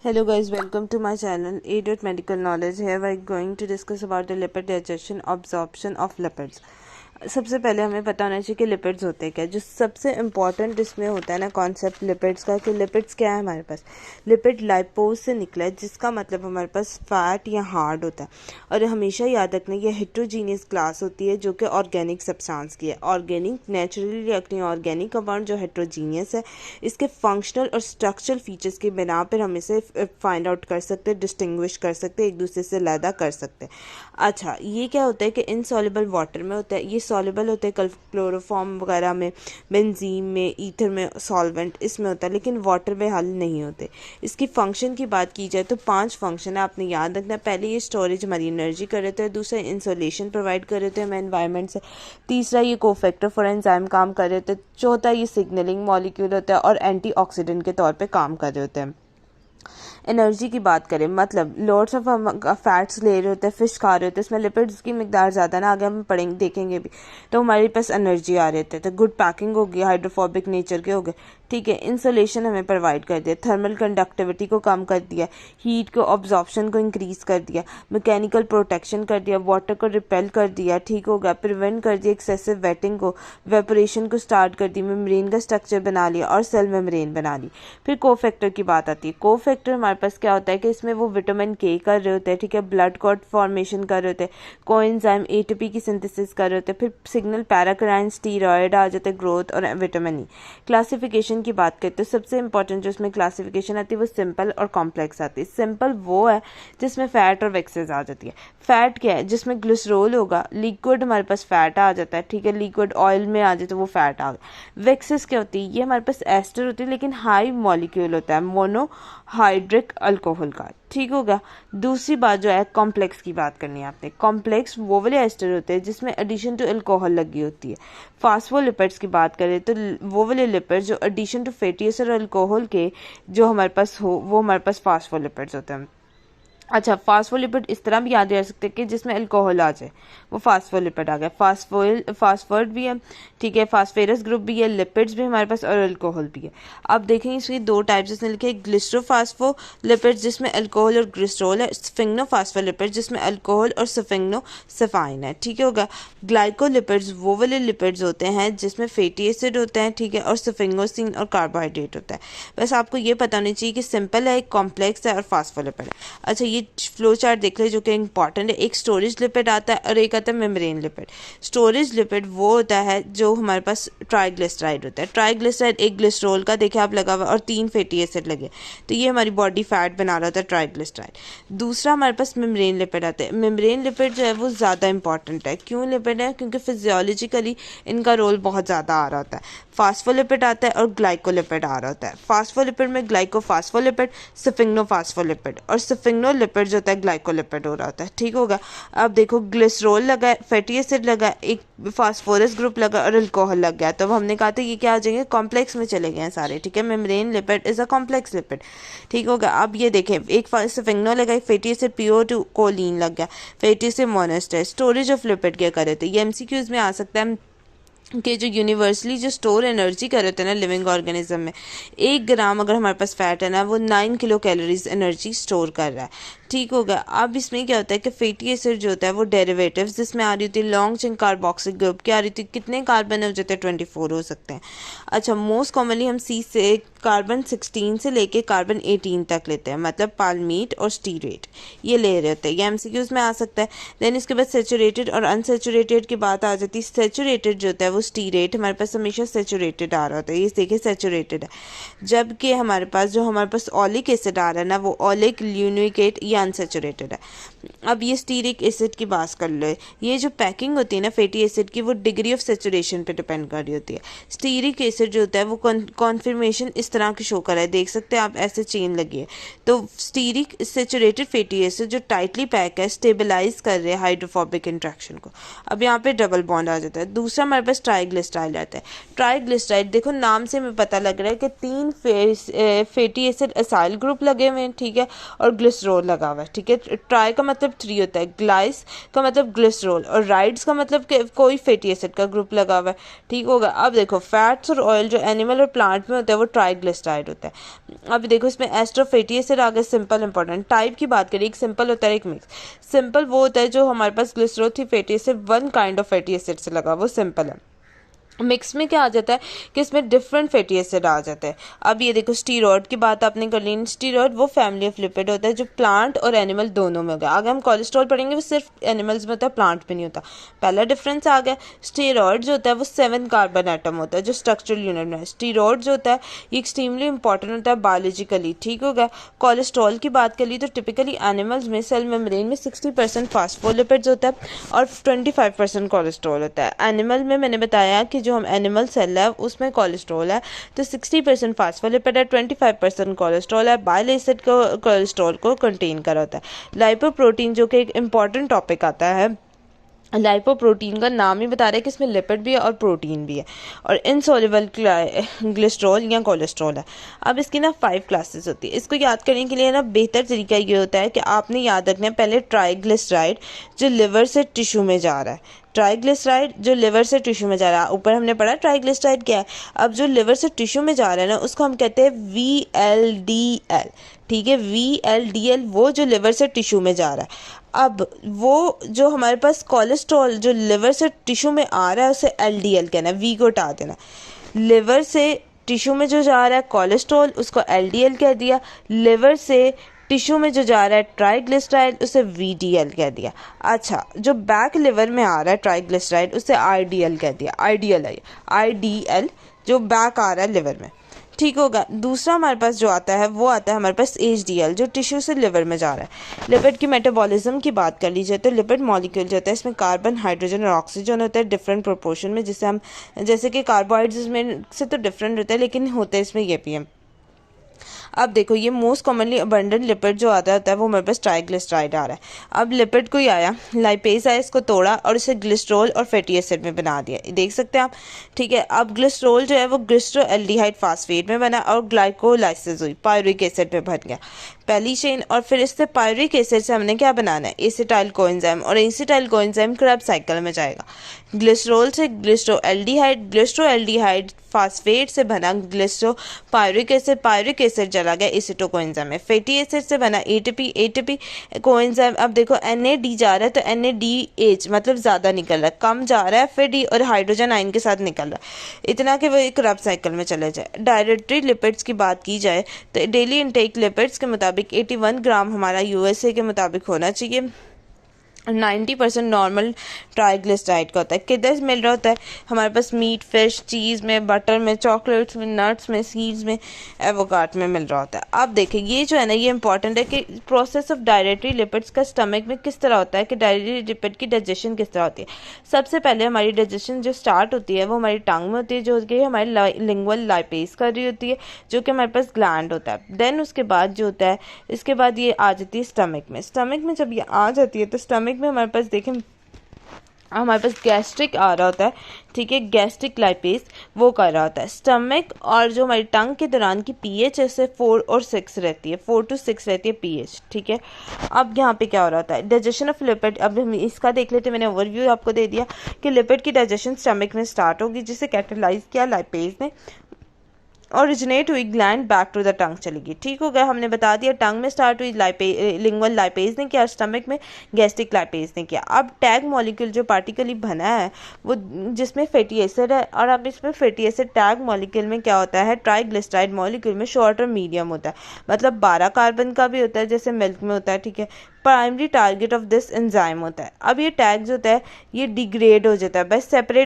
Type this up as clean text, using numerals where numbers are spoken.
Hello guys, welcome to my channel A. Medical Knowledge. Here we are going to discuss about the lipid digestion, absorption of lipids. सबसे पहले हमें पता होना चाहिए कि lipids होते हैं क्या। जो सबसे इम्पॉर्टेंट इसमें होता है ना कॉन्सेप्ट लिपिड्स का, कि लिपिड्स क्या है हमारे पास। लिपिड लाइपोज से निकला है, जिसका मतलब हमारे पास फैट या हार्ड होता है। और हमेशा याद रखना ये हेट्रोजीनियस क्लास होती है जो कि ऑर्गेनिक सब्सटेंस की है। Organic naturally reacting organic compound जो हेट्रोजीनियस है, इसके फंक्शनल और स्ट्रक्चरल फीचर्स के बिना पर हम इसे फाइंड आउट कर सकते हैं, डिस्टिंग्विश कर सकते हैं, एक दूसरे से अलहदा कर सकते हैं। अच्छा, ये क्या होता है कि इनसॉल्युबल वाटर में होता है, ये सॉल्युबल होते हैं क्लोरोफॉर्म वगैरह में, बेंजीन में, ईथर में, सॉल्वेंट इसमें होता है, लेकिन वाटर में हल नहीं होते। इसकी फंक्शन की बात की जाए तो 5 फंक्शन है, आपने याद रखना। पहले ये स्टोरेज हमारी एनर्जी कर रहे थे, दूसरा इंसोलेशन प्रोवाइड कर रहे थे हमें एनवायरनमेंट से, तीसरा ये कोफैक्टर फॉर एंजाइम काम कर रहे थे, चौथा ये सिग्नलिंग मॉलिक्यूल होता है और एंटीऑक्सीडेंट के तौर पर काम कर रहे होते हैं। एनर्जी की बात करें, मतलब लॉट्स ऑफ हम फैट्स ले रहे होते हैं, फिश खा रहे होते हैं, इसमें लिपिड्स की मिकदार ज़्यादा ना, आगे हम पढ़ेंगे देखेंगे भी, तो हमारे पास एनर्जी आ रहे थे। तो गुड पैकिंग होगी, हाइड्रोफोबिक नेचर के हो गए, ठीक है। इंसुलेशन हमें प्रोवाइड कर दिया, थर्मल कंडक्टिविटी को कम कर दिया, हीट को ऑब्जॉर्प्शन को इंक्रीज कर दिया, मैकेनिकल प्रोटेक्शन कर दिया, वाटर को रिपेल कर दिया, ठीक हो गया, प्रिवेंट कर दिया एक्सेसिव वेटिंग को, वेपोरेशन को स्टार्ट कर दी, मेम्ब्रेन का स्ट्रक्चर बना लिया और सेल मेम्ब्रेन बना ली। फिर कोफैक्टर की बात आती है। कोफैक्टर हमारे पास क्या होता है कि इसमें वो विटामिन के कर रहे होते हैं, ठीक है, ब्लड क्लॉट फॉर्मेशन कर रहे होते हैं, कोएंजाइम एटीपी की सिंथेसिस कर रहे होते हैं, फिर सिग्नल पैराक्राइन स्टीरॉयड आ जाते हैं, ग्रोथ और विटामिन ई। क्लासिफिकेशन की बात करते हैं, सबसे इंपॉर्टेंट जो इसमें क्लासिफिकेशन आती है वो सिंपल और कॉम्प्लेक्स आती है। सिंपल वो है जिसमें फैट और वेक्सेस आ जाती है। फैट क्या है? जिसमें ग्लिसरॉल होगा, लिक्विड हमारे पास फैट आ जाता है, ठीक है, लिक्विड ऑयल में आ जाए तो वो फैट आ गया। वेक्सेस क्या होती है? ये हमारे पास एस्टर होती है लेकिन हाई मॉलिक्यूल होता है, मोनोहाइड्रिक अल्कोहल का, ठीक होगा। दूसरी बात जो है कॉम्प्लेक्स की बात करनी है आपने। कॉम्प्लेक्स वो वाले एस्टर होते हैं जिसमें एडिशन टू अल्कोहल लगी होती है। फास्फोलिपिड्स की बात करें तो वो वाले लिपिड्स जो एडिशन टू फैटी एसिड और अल्कोहल के जो हमारे पास हो, वो हमारे पास फास्फोलिपिड्स होते हैं। अच्छा, फास्फोलिपिड इस तरह भी याद रख सकते हैं कि जिसमें अल्कोहल आ जाए, वो फास्फोलिपिड आ गया। फास्फोर्ड भी है, ठीक है, फास्फेरस ग्रुप भी है, लिपिड्स भी हमारे पास और अल्कोहल भी है। अब देखेंगे इसकी 2 टाइप्स इसने लिखे, ग्लिसरोफास्फोलिपिड्स जिसमें अल्कोहल और ग्लिसरॉल है, स्फिग्नोफास्फोलिपिड्स जिसमें अल्कोहल और सफिग्नोसफाइन है, ठीक होगा। ग्लाइकोलिपिड्स वो वाले लिपिड्स होते हैं जिसमें फैटी एसिड होते हैं, ठीक है, और सफिग्नोसिन और कार्बोहाइड्रेट होता है। बस आपको ये पता होना चाहिए कि सिंपल है, एक कॉम्प्लेक्स है और फास्फोलिपिड है। अच्छा, ये फ्लो चार्ट देख ले जो कि इंपॉर्टेंट है। एक स्टोरेज लिपिड आता है और एक आता है मेम्ब्रेन लिपिड। स्टोरेज लिपिड वो होता है जो हमारे पास ट्राइग्लिसराइड होता है। ट्राइग्लिसराइड एक ग्लिसरॉल का देखे आप लगा हुआ और 3 फैटी एसिड लगे, तो ये हमारी बॉडी फैट बना रहा होता है ट्राइग्लिसराइड। दूसरा हमारे पास मेम्ब्रेन लिपिड आता है। मेम्ब्रेन लिपिड जो है वो ज़्यादा इंपॉर्टेंट है। क्यों लिपिड है? क्योंकि फिजियोलॉजिकली इनका रोल बहुत ज़्यादा आ रहा होता है। फास्फोलिपिड आता है और ग्लाइकोलिपिड आ रहा होता है। फास्फोलिपिड में ग्लाइकोफास्फोलिपिड, सफिग्नोफास्फोलिपिड, और सफिग्नोलिपिड जो होता है ग्लाइकोलिपिड हो रहा होता है, ठीक होगा। अब देखो ग्लिसरॉल लगा है, फैटी एसिड लगा है, एक फास्फोरस ग्रुप लगा और अल्कोहल लग गया, तो अब हमने कहा था ये क्या आ जाएंगे, कॉम्प्लेक्स में चले गए हैं सारे, ठीक है। Membrane lipid is a complex lipid, ठीक होगा। अब ये देखें, एक सफिग्नो लगा, एक फैटी एसिड PO2 कोलिन लग गया, fatty acid monoester. Storage of lipid क्या करे थे, ये MCQs में आ सकता है कि जो यूनिवर्सली जो स्टोर एनर्जी कर रहे थे ना लिविंग ऑर्गेनिज्म में, 1 ग्राम अगर हमारे पास फैट है ना, वो 9 किलो कैलोरीज एनर्जी स्टोर कर रहा है, ठीक होगा। अब इसमें क्या होता है कि फैटी एसिड जो होता है वो डेरिवेटिव्स जिसमें आ रही होती है लॉन्ग चेन कार्बोक्सिल ग्रुप की आ रही थी, कितने कार्बन हो जाते हैं, 24 हो सकते हैं। अच्छा, मोस्ट कॉमनली हम सी से कार्बन 16 से लेके कार्बन 18 तक लेते हैं, मतलब पालमीट और स्टीरेट ये ले रहे होते हैं, ये MCQs में आ सकता है। देन इसके बाद सेचुरेटेड और अनसेचुरेटेड की बात आ जाती है। सेचुरेटेड जो होता है वो स्टीरेट हमारे पास हमेशा सेचुरेटेड आ रहा होता है, ये देखिए सेचुरेटेड है। जबकि हमारे पास ऑलिक एसिड आ रहा है ना, वो ऑलिक ल्यूनिकेट या अनसेचुरेटेड है। अब ये स्टीरिक एसिड की बात कर लो, ये जो पैकिंग होती है ना फैटी एसिड की, वो डिग्री ऑफ सेचुरेशन पे डिपेंड कर रही होती है। स्टीरिक एसिड जो होता है वो कॉन्फर्मेशन इस तरह की शो कर रहा है, देख सकते हैं आप, ऐसे चेन लगी है। तो स्टीरिक सेचुरेटेड फैटी एसिड जो टाइटली पैक है, स्टेबलाइज कर रहे हैं हाइड्रोफोबिक इंट्रैक्शन को। अब यहाँ पे डबल बॉन्ड आ जाता है। दूसरा हमारे पास ट्राइग्लिसराइड आता है। ट्राइग्लिसराइड देखो नाम से हमें पता लग रहा है कि 3 फैटी एसिड असाइल ग्रुप लगे हुए हैं, ठीक है, और ग्लिसरॉल लगा हुआ है, ठीक है। ट्राई का मतलब मतलब 3 होता है, ग्लाइस का मतलब ग्लिसरॉल, और राइड्स का मतलब कि कोई फैटी एसिड का ग्रुप लगा हुआ है, ठीक होगा। अब देखो फैट्स और ऑयल जो एनिमल और प्लांट में होता है वो ट्राइग्लिसराइड होता है। अब देखो इसमें एस्टर फैटी एसिड आ गए, सिंपल इंपॉर्टेंट। टाइप की बात करें, एक सिंपल होता है एक मिक्स। सिंपल वो होता है जो हमारे पास ग्लिसरॉल थी fatty acid one kind of fatty acid से लगा, वो सिंपल है। मिक्स में क्या आ जाता है कि इसमें डिफरेंट फैटी एसिड आ जाते हैं। अब ये देखो स्टीरॉयड की बात आपने कर ली, स्टीरॉयड वो फैमिली ऑफ लिपिड होता है जो प्लांट और एनिमल दोनों में होगा। आगे हम कोलेस्ट्रॉल पढ़ेंगे, वो सिर्फ एनिमल्स में होता है, प्लांट में नहीं होता। पहला डिफरेंस आ गया। स्टीरॉयड जो होता है वो 7 कार्बन एटम होता है जो स्ट्रक्चरल यूनिट में है। स्टीरॉयड जो होता है ये एक्सट्रीमली इंपॉर्टेंट होता है बायोलॉजिकली, ठीक हो गया। कोलेस्ट्रॉल की बात कर ली तो टिपिकली एनिमल्स में सेल मेम्ब्रेन में 60% फास्फोलिपिड्स होता है और 25% कोलेस्ट्रॉल होता है। एनिमल में मैंने बताया कि जो हम एनिमल सेल है उसमें कोलेस्ट्रॉल है तो 60% फास्फोलिपिड है, 25% कोलेस्ट्रॉल है, बाइल एसिड को कोलेस्ट्रॉल को कंटेन कर होता है। लाइपोप्रोटीन जो कि एक इम्पॉर्टेंट टॉपिक आता है, लाइपोप्रोटीन का नाम ही बता रहा है कि इसमें लिपिड भी है और प्रोटीन भी है, और इनसॉल्युबल ग्लिसरॉल या कोलेस्ट्रॉल है। अब इसकी ना 5 क्लासेस होती है। इसको याद करने के लिए ना बेहतर तरीका ये होता है कि आपने याद रखना है पहले ट्राइग्लिसराइड जो लिवर से टिश्यू में जा रहा है, ट्राइग्लिसराइड जो लिवर से टिश्यू में जा रहा है, ऊपर हमने पढ़ा ट्राइग्लिसराइड क्या है। अब जो लिवर से टिश्यू में जा रहा है ना उसको हम कहते हैं VLDL, ठीक है, VLDL वो जो लिवर से टिश्यू में जा रहा है। अब वो जो हमारे पास कोलेस्ट्रॉल जो लिवर से टिश्यू में आ रहा है उसे LDL कहना है, V को हटा देना। लिवर से टिश्यू में जो जा रहा है कोलेस्ट्रॉल उसको LDL कह दिया, लिवर से टिश्यू में जो जा रहा है ट्राइग्लिसराइड उसे VDL कह दिया। अच्छा, जो बैक लिवर में आ रहा है ट्राइग्लिसराइड उसे IDL कह दिया, आइडियल है IDL जो बैक आ रहा है लिवर में, ठीक होगा। दूसरा हमारे पास जो आता है वो आता है हमारे पास HDL जो टिश्यू से लिवर में जा रहा है। लिपिड की मेटाबॉलिज्म की बात कर लीजिए तो लिपिड मॉलिक्यूल जो होता है इसमें कार्बन, हाइड्रोजन और ऑक्सीजन होता है डिफरेंट प्रोपोर्शन में, जिससे हम जैसे कि कार्बोहाइड्रेट्स में से तो डिफरेंट होता है लेकिन होते हैं इसमें ये भी है। अब देखो ये मोस्ट कॉमनली अबंडेंट लिपिड जो आता है वो हमारे पास ट्राइग्लिसराइड आ रहा है। अब लिपिड को ही आया, लाइपेज आया, इसको तोड़ा और इसे ग्लिसरॉल और फैटी एसिड में बना दिया, देख सकते हैं आप, ठीक है। अब ग्लिसरॉल जो है वो ग्लिसरोएल्डिहाइड फास्फेट में बना और ग्लाइकोलाइसिस हुई, पायरुविक एसिड पे बन गया पहली चेन, और फिर इससे पायरुविक एसिड से हमने क्या बनाना है एसिटाइल कोएंजाइम, और एसिटाइल कोएंजाइम क्रब साइकिल में जाएगा। ग्लिसरॉल से ग्लिसरोएल्डिहाइड, ग्लिसरोएल्डिहाइड फास्फेट से बना ग्लिसरो पायरुविक एसिड चला गया एसिटो कोएंजाइम में। फैटी एसिड से बना एटीपी कोएंजाइम। अब देखो NAD जा रहा है तो NADH मतलब ज़्यादा निकल रहा है, कम जा रहा है फिर D और हाइड्रोजन आयन के साथ निकल रहा है, इतना कि वो एक क्रब साइकिल में चले जाए। डायरेटरी लिपिड्स की बात की जाए तो डेली इनटेक लिपिड्स के मुताबिक 81 ग्राम हमारा USA के मुताबिक होना चाहिए। 90% नॉर्मल ट्राइग्लिसराइड का होता है। किधर से मिल रहा होता है हमारे पास मीट, फिश, चीज़ में, बटर में, चॉकलेट्स में, नट्स में, सीड्स में, एवोकाट में मिल रहा होता है। अब देखिए ये जो है ना ये इंपॉर्टेंट है कि प्रोसेस ऑफ डायरेटरी लिपिड्स का स्टमक में किस तरह होता है, कि डायरेटरी लिपिड की डाइजेशन किस तरह होती है। सबसे पहले हमारी डाइजेशन जो स्टार्ट होती है वो हमारी टंग में होती है, जो कि हमारी लिंगुअल लाइपेज कर रही होती है, जो कि हमारे पास ग्लैंड होता है। देन उसके बाद जो होता है इसके बाद ये आ जाती है स्टमक में। स्टमक में जब ये आ जाती है तो स्टमक में हमारे पास देखें हमारे पास गैस्ट्रिक आ रहा होता है, ठीक है, गैस्ट्रिक लाइपेज वो कर रहा होता है। स्टमक और जो हमारी टंग के दौरान की pH है 4 और 6 रहती है, 4 to 6 रहती है pH, ठीक है। अब यहाँ पे क्या हो रहा होता है डाइजेशन ऑफ लिपिड। अब हम इसका देख लेते हैं, मैंने ओवरव्यू आपको दे दिया कि लिपिड की डाइजेशन स्टमक में स्टार्ट होगी, जिसे कैटेलाइज किया लाइपेज ने, ओरिजिनेट हुई gland back to the tongue चलेगी, ठीक हो गया। हमने बता दिया टंग में स्टार्ट हुई लिंगुअल लाइपेज ने किया, स्टमक में गैस्ट्रिक लाइपेज ने किया। अब टैग मॉलिक्यूल जो पार्टिकली बना है वो जिसमें फैटी एसिड है, और अब इसमें फैटी एसिड टैग मॉलिक्यूल में क्या होता है ट्राइग्लिसराइड मॉलिक्यूल में शॉर्ट और मीडियम होता है, मतलब 12 कार्बन का भी होता है जैसे मिल्क में होता है, ठीक है। Primary target of this enzyme होता है। अब ये टैग जो होता है ये डिग्रेड हो जाता है बाय सेपरेट